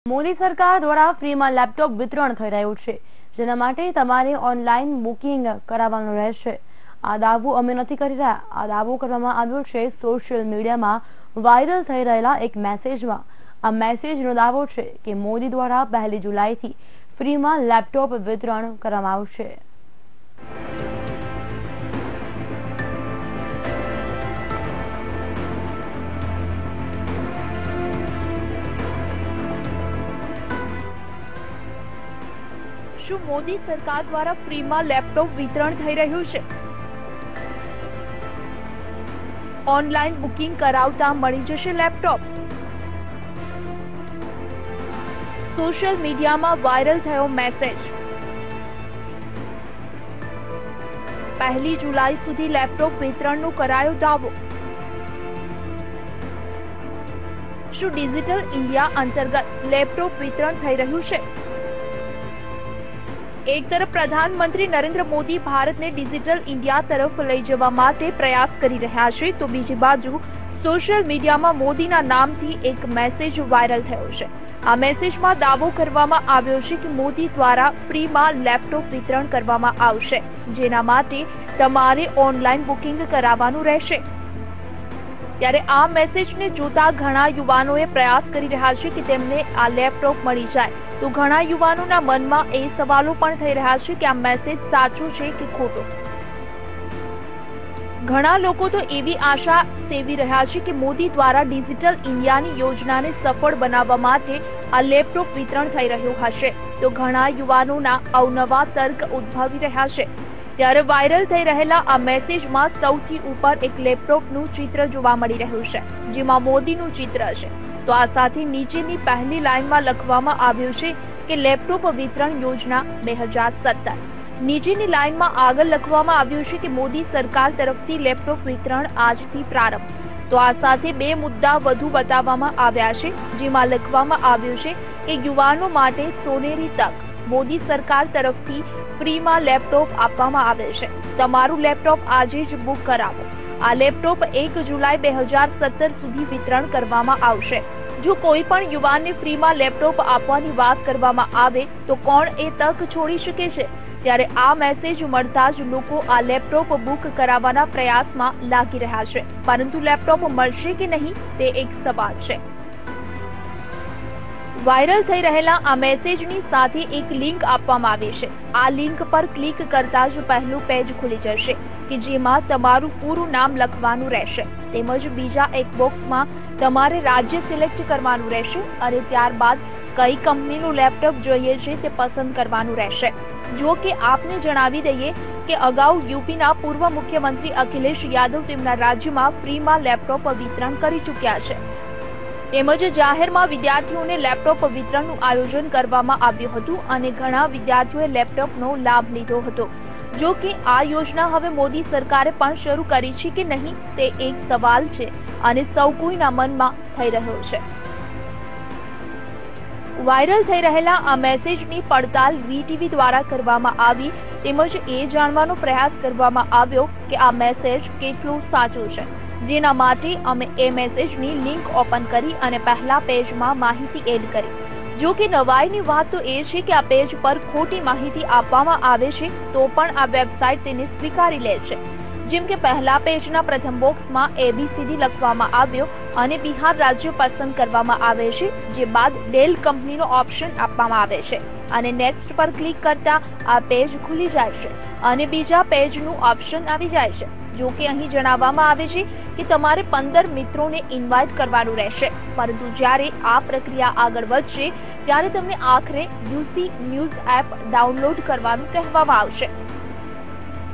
મોદી સરકાર દ્વારા ફ્રીમાં લેપટોપ વિતરણ થઈ રહ્યું છે, જેના માટે તમારે ઓનલાઈન બુકિંગ કરાવવાનું રહેશે। આ દાવો અમે નથી કરી રહ્યા। આ દાવો કરવામાં આવ્યો છે સોશિયલ મીડિયામાં વાયરલ થઈ રહેલા એક મેસેજમાં। આ મેસેજનો દાવો છે કે મોદી દ્વારા 1 જુલાઈથી ફ્રીમાં લેપટોપ વિતરણ કરવામાં આવશે। શું મોદી સરકાર દ્વારા ફ્રીમાં લેપટોપ વિતરણ થઈ રહ્યું છે? ઓનલાઈન બુકિંગ કરાવતા મળી જશે લેપટોપ। સોશિયલ મીડિયામાં વાયરલ થયો મેસેજ। 1 જુલાઈ સુધી લેપટોપ વિતરણનો કરાયો દાવો। શું ડિજિટલ ઇન્ડિયા અંતર્ગત લેપટોપ વિતરણ થઈ રહ્યું છે? એક તરફ પ્રધાનમંત્રી નરેન્દ્ર મોદી ભારતને ડિજિટલ ઇન્ડિયા તરફ લઈ જવા માટે પ્રયાસ કરી રહ્યા છે, તો બીજી બાજુ સોશિયલ મીડિયામાં મોદીના નામથી એક મેસેજ વાયરલ થયો છે। આ મેસેજમાં દાવો કરવામાં આવ્યો છે કે મોદી દ્વારા ફ્રીમાં લેપટોપ વિતરણ કરવામાં આવશે, જેના માટે તમારે ઓનલાઈન બુકિંગ કરાવવાનું રહેશે। ત્યારે આ મેસેજને જોતા ઘણા યુવાનોએ પ્રયાસ કરી રહ્યા છે કે તેમને આ લેપટોપ મળી જાય, તો ઘણા યુવાનોના મનમાં એ સવાલો પણ થઈ રહ્યા છે કે આ મેસેજ સાચો છે કે ખોટો। ઘણા લોકો તો એવી આશા સેવી રહ્યા છે કે મોદી દ્વારા ડિજિટલ ઇન્ડિયાની યોજનાને સફળ બનાવવા માટે આ લેપટોપ વિતરણ થઈ રહ્યું હશે, તો ઘણા યુવાનોના અવનવા તર્ક ઉદ્ભવી રહ્યા છે। ત્યારે વાયરલ થઈ રહેલા આ મેસેજમાં સૌથી ઉપર એક લેપટોપનું ચિત્ર જોવા મળી રહ્યું છે, જેમાં મોદીનું ચિત્ર છે। તો આ સાથે નીચેની પહેલી લાઈનમાં લખવામાં આવ્યું છે કે લેપટોપ વિતરણ યોજના 2017। નીચેની લાઈનમાં આગળ લખવામાં આવ્યું છે કે મોદી સરકાર તરફથી લેપટોપ વિતરણ આજથી પ્રારંભ। તો આ સાથે બે મુદ્દા વધુ બતાવવામાં આવ્યા છે, જેમાં લખવામાં આવ્યું છે કે યુવાનો માટે સોનેરી તક, મોદી સરકાર તરફથી ફ્રીમાં લેપટોપ આપવામાં આવે છે। તમારું લેપટોપ આજે જ બુક કરાવો। આ લેપટોપ 1 જુલાઈ 2017 સુધી વિતરણ કરવામાં આવશે। જો કોઈ પણ યુવાનને ફ્રીમાં લેપટોપ આપવાની વાત કરવામાં આવે તો કોણ એ તક છોડી શકે છે? ત્યારે આ મેસેજ મળતા જ લોકો આ લેપટોપ બુક કરાવવાના પ્રયાસમાં લાગી રહ્યા છે, પરંતુ લેપટોપ મળશે કે નહીં તે એક સવાલ છે। વાયરલ થઈ રહેલા આ મેસેજની સાથે એક લિંક આપવામાં આવી છે। આ લિંક પર ક્લિક કરતા જ પહેલું પેજ ખુલી જશે કે જેમાં તમારું પૂરું નામ લખવાનું રહેશે, તેમજ બીજા એક બોક્સમાં તમારે રાજ્ય સિલેક્ટ કરવાનું રહેશે અને ત્યારબાદ કઈ કંપનીનું લેપટોપ જોઈએ છે તે પસંદ કરવાનું રહેશે। જો કે આપને જણાવી દઈએ કે અગાઉ યુપીના પૂર્વ મુખ્યમંત્રી અખિલેશ યાદવ તેમના રાજ્યમાં ફ્રીમાં લેપટોપ વિતરણ કરી ચૂક્યા છે। તેમજ જાહેરમાં વિદ્યાર્થીઓને લેપટોપ વિતરણનું આયોજન કરવામાં આવ્યું હતું અને ઘણા વિદ્યાર્થીઓએ લેપટોપનો લાભ લીધો હતો। જો કે આ યોજના હવે મોદી સરકારે પણ શરૂ કરી છે કે નહીં તે એક સવાલ છે અને સૌ કોઈના મનમાં થઈ રહ્યો છે। વાયરલ થઈ રહેલા આ મેસેજની પડતાલ વીટીવી દ્વારા કરવામાં આવી, તેમજ એ જાણવાનો પ્રયાસ કરવામાં આવ્યો કે આ મેસેજ કેટલો સાચો છે, જેના માટે અમે એ મેસેજની લિંક ઓપન કરી અને પહેલા પેજમાં માહિતી એડ કરી। જો કે નવાઈની વાત તો એ છે કે આ પેજ પર ખોટી માહિતી આપવામાં આવે છે તો પણ આ વેબસાઇટ તેને સ્વીકારી લે છે। જેમ કે પહેલા પેજના પ્રથમ બોક્સમાં ABCD લખવામાં આવ્યો અને બિહાર રાજ્ય પસંદ કરવામાં આવે છે, જે બાદ ડેલ કંપનીનો ઓપ્શન આપવામાં આવે છે અને નેક્સ્ટ પર ક્લિક કરતા આ પેજ ખુલી જાય છે અને બીજા પેજનું ઓપ્શન આવી જાય છે। જો કે અહીં જણાવવામાં આવે છે કે તમારે 15 મિત્રોને ઇન્વાઇટ કરવાનું રહેશે, પરંતુ જ્યારે આ પ્રક્રિયા આગળ વધશે ત્યારે તમને આખરે યુસી ન્યૂઝ એપ ડાઉનલોડ કરવાનું કહેવામાં આવશે,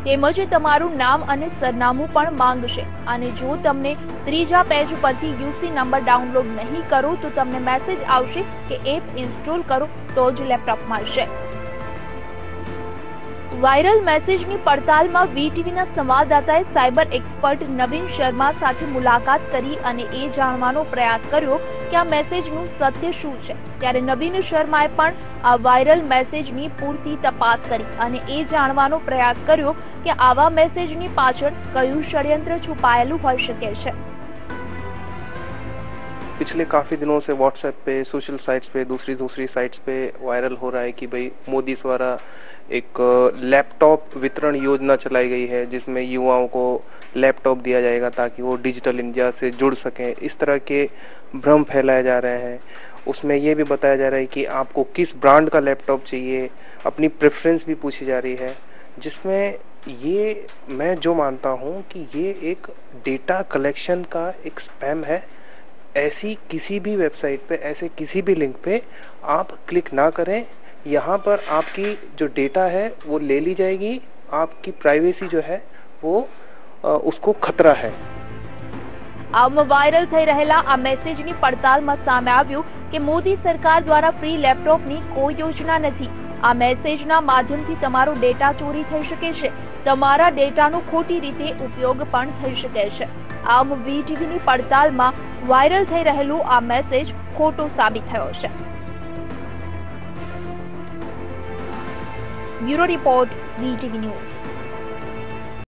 તેમજ તમારું નામ અને સરનામું પણ માંગશે અને જો તમને ત્રીજા પેજ પરથી યુસી નંબર ડાઉનલોડ નહીં કરો તો તમને મેસેજ આવશે કે એપ ઇન્સ્ટોલ કરો તો જ લેપટોપ મળશે। વાયરલ મેસેજની પડતાલમાં વીટીવીના સંવાદદાતાએ સાયબર એક્સપર્ટ નવીન શર્મા સાથે મુલાકાત કરી અને એ જાણવાનો પ્રયાસ કર્યો કે આ મેસેજનું સત્ય શું છે। ત્યારે નવીન શર્માએ પણ આ વાયરલ મેસેજની પૂરતી તપાસ કરી અને એ જાણવાનો પ્રયાસ કર્યો કે આવા મેસેજની પાછળ કયું ષડયંત્ર છુપાયેલું હોઈ શકે છે। पिछले काफी दिनों से व्हाट्सएप पे, सोशल साइट्स पे, दूसरी साइट्स पे वायरल हो रहा है कि भाई मोदी द्वारा एक लैपटॉप वितरण योजना चलाई गई है, जिसमें युवाओं को लैपटॉप दिया जाएगा ताकि वो डिजिटल इंडिया से जुड़ सकें। इस तरह के भ्रम फैलाए जा रहे हैं। उसमें ये भी बताया जा रहा है कि आपको किस ब्रांड का लैपटॉप चाहिए, अपनी प्रेफरेंस भी पूछी जा रही है, जिसमें ये मैं जो मानता हूँ कि ये एक डेटा कलेक्शन का एक स्पैम है। ऐसी किसी भी वेबसाइट पे, ऐसे किसी भी लिंक पे आप क्लिक ना करें। यहाँ पर आपकी जो डेटा है वो ले ली जाएगी, आपकी प्राइवेसी जो है वो उसको खतरा है। આવામાં વાયરલ થઈ રહેલા આ મેસેજની પડતાલમાં સામે આવ્યું કે મોદી સરકાર દ્વારા ફ્રી લેપટોપની કોઈ યોજના નથી. આ મેસેજના માધ્યમથી તમારો ડેટા ચોરી થઈ શકે છે, તમારા ડેટાનો ખોટી રીતે ઉપયોગ પણ થઈ શકે છે. આમ વીટીવીની પડતાલમાં વાયરલ થઈ રહેલું આ મેસેજ ખોટો સાબિત થયો છે. Bureau report, VTV news.